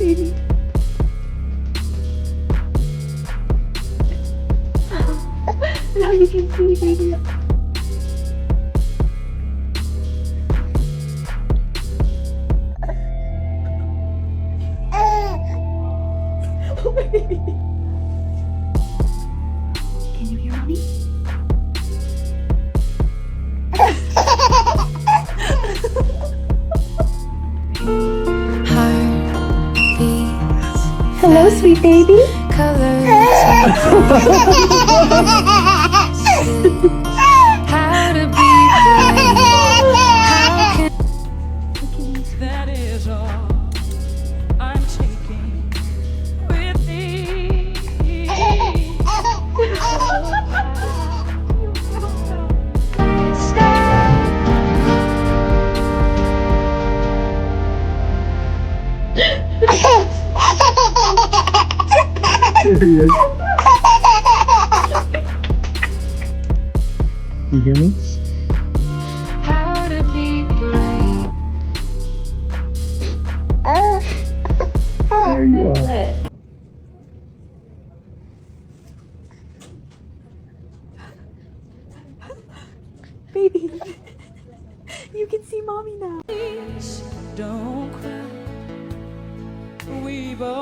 baby. Now you can see, baby. Can you hear mommy? Hello, sweet baby. Colors. How to be brave. How can that is all I'm taking with me. Serious. You hear me? How to be brave. There you are. Baby, you can see mommy now. Please don't cry. We both